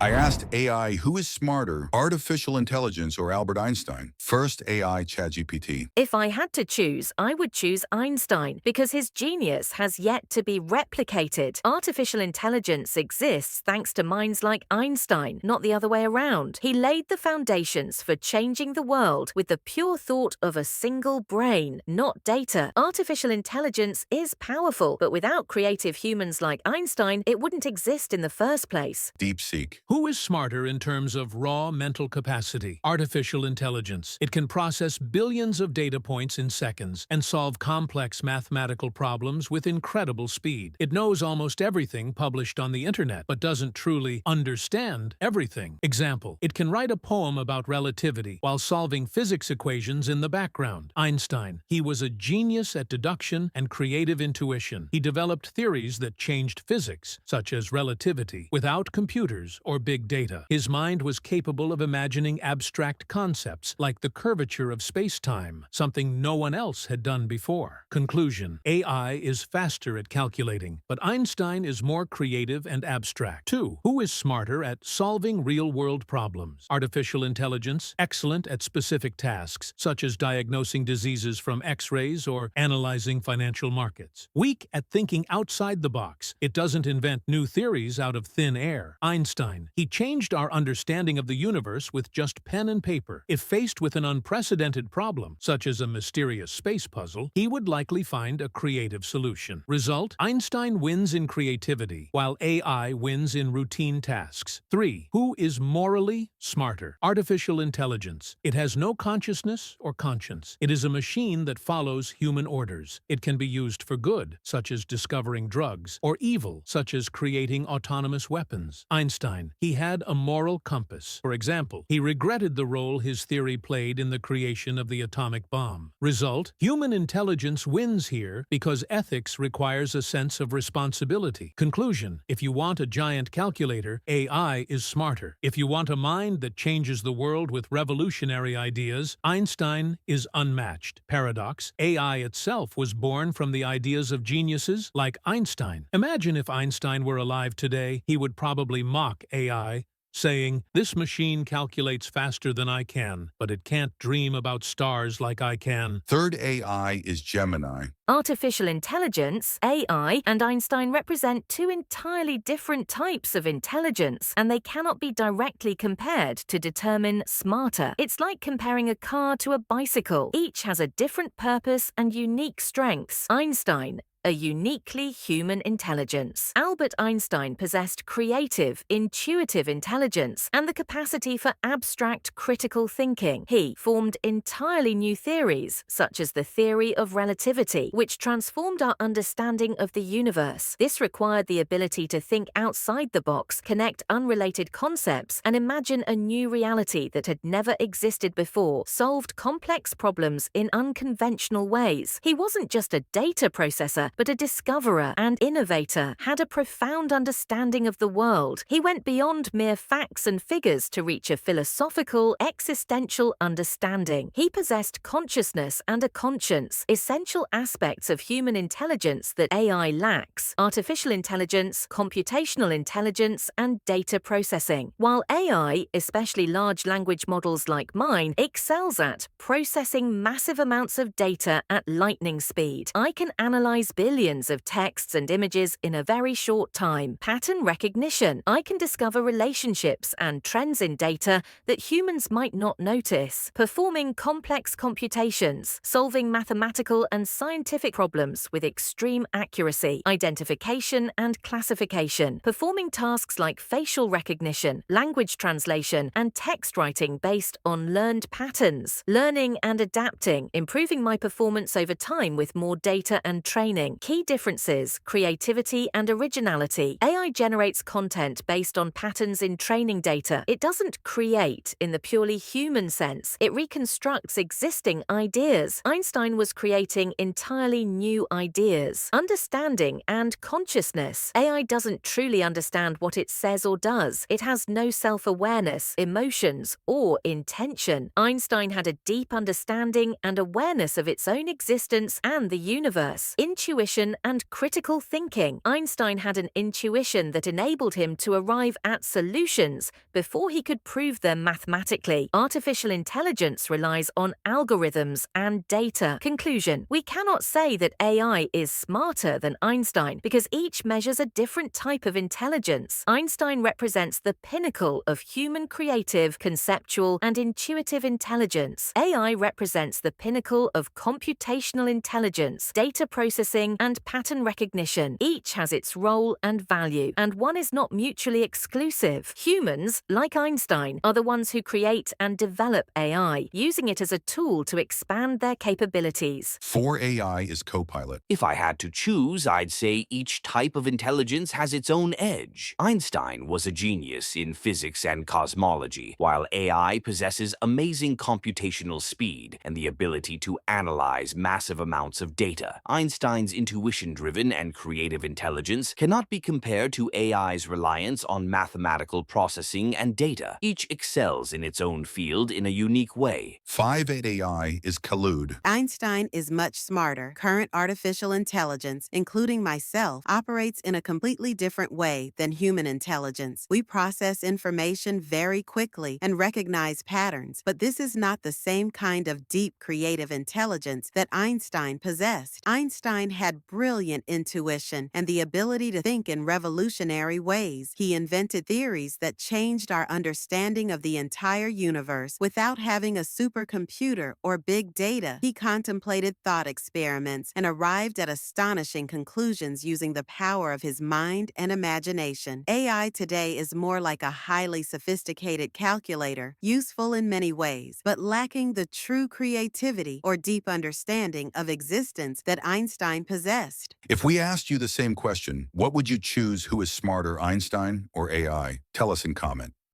I asked AI who is smarter, artificial intelligence or Albert Einstein. First, AI ChatGPT. If I had to choose, I would choose Einstein because his genius has yet to be replicated. Artificial intelligence exists thanks to minds like Einstein, not the other way around. He laid the foundations for changing the world with the pure thought of a single brain, not data. Artificial intelligence is powerful, but without creative humans like Einstein, it wouldn't exist in the first place. DeepSeek. Who is smarter in terms of raw mental capacity? Artificial intelligence. It can process billions of data points in seconds and solve complex mathematical problems with incredible speed. It knows almost everything published on the internet, but doesn't truly understand everything. Example, it can write a poem about relativity while solving physics equations in the background. Einstein. He was a genius at deduction and creative intuition. He developed theories that changed physics, such as relativity, without computers or big data. His mind was capable of imagining abstract concepts like the curvature of space-time, something no one else had done before. Conclusion: AI is faster at calculating, but Einstein is more creative and abstract. 2. Who is smarter at solving real-world problems? Artificial intelligence, excellent at specific tasks, such as diagnosing diseases from X-rays or analyzing financial markets. Weak at thinking outside the box. It doesn't invent new theories out of thin air. Einstein. He changed our understanding of the universe with just pen and paper. If faced with an unprecedented problem, such as a mysterious space puzzle, he would likely find a creative solution. Result: Einstein wins in creativity, while AI wins in routine tasks. 3. Who is morally smarter? Artificial intelligence. It has no consciousness or conscience. It is a machine that follows human orders. It can be used for good, such as discovering drugs, or evil, such as creating autonomous weapons. Einstein. He had a moral compass. For example, he regretted the role his theory played in the creation of the atomic bomb. Result: human intelligence wins here because ethics requires a sense of responsibility. Conclusion: if you want a giant calculator, AI is smarter. If you want a mind that changes the world with revolutionary ideas, Einstein is unmatched. Paradox: AI itself was born from the ideas of geniuses like Einstein. Imagine if Einstein were alive today, he would probably mock AI, saying, "This machine calculates faster than I can, but it can't dream about stars like I can." Third AI is Gemini. Artificial intelligence, AI, and Einstein represent two entirely different types of intelligence, and they cannot be directly compared to determine smarter. It's like comparing a car to a bicycle. Each has a different purpose and unique strengths. Einstein, a uniquely human intelligence. Albert Einstein possessed creative, intuitive intelligence and the capacity for abstract critical thinking. He formed entirely new theories, such as the theory of relativity, which transformed our understanding of the universe. This required the ability to think outside the box, connect unrelated concepts, and imagine a new reality that had never existed before, solved complex problems in unconventional ways. He wasn't just a data processor, but a discoverer and innovator, had a profound understanding of the world. He went beyond mere facts and figures to reach a philosophical, existential understanding. He possessed consciousness and a conscience, essential aspects of human intelligence that AI lacks: artificial intelligence, computational intelligence, and data processing. While AI, especially large language models like mine, excels at processing massive amounts of data at lightning speed. I can analyze billions of texts and images in a very short time. Pattern recognition. I can discover relationships and trends in data that humans might not notice. Performing complex computations, solving mathematical and scientific problems with extreme accuracy. Identification and classification. Performing tasks like facial recognition, language translation, and text writing based on learned patterns. Learning and adapting. Improving my performance over time with more data and training. Key differences: creativity and originality. AI generates content based on patterns in training data. It doesn't create in the purely human sense. It reconstructs existing ideas. Einstein was creating entirely new ideas. Understanding and consciousness. AI doesn't truly understand what it says or does. It has no self-awareness, emotions, or intention. Einstein had a deep understanding and awareness of its own existence and the universe. Intuition intuition and critical thinking. Einstein had an intuition that enabled him to arrive at solutions before he could prove them mathematically. Artificial intelligence relies on algorithms and data. Conclusion: we cannot say that AI is smarter than Einstein because each measures a different type of intelligence. Einstein represents the pinnacle of human creative, conceptual, and intuitive intelligence. AI represents the pinnacle of computational intelligence, data processing, and pattern recognition. Each has its role and value, and one is not mutually exclusive. Humans, like Einstein, are the ones who create and develop AI, using it as a tool to expand their capabilities. 4 AI is Copilot. If I had to choose, I'd say each type of intelligence has its own edge. Einstein was a genius in physics and cosmology, while AI possesses amazing computational speed and the ability to analyze massive amounts of data. Einstein's intuition-driven and creative intelligence cannot be compared to AI's reliance on mathematical processing and data. Each excels in its own field in a unique way. 5 AI is Collude. Einstein is much smarter. Current artificial intelligence, including myself, operates in a completely different way than human intelligence. We process information very quickly and recognize patterns, but this is not the same kind of deep creative intelligence that Einstein possessed. Einstein had brilliant intuition and the ability to think in revolutionary ways. He invented theories that changed our understanding of the entire universe without having a supercomputer or big data. He contemplated thought experiments and arrived at astonishing conclusions using the power of his mind and imagination. AI today is more like a highly sophisticated calculator, useful in many ways, but lacking the true creativity or deep understanding of existence that Einstein possessed. If we asked you the same question, what would you choose? Who is smarter, Einstein or AI? Tell us in comment.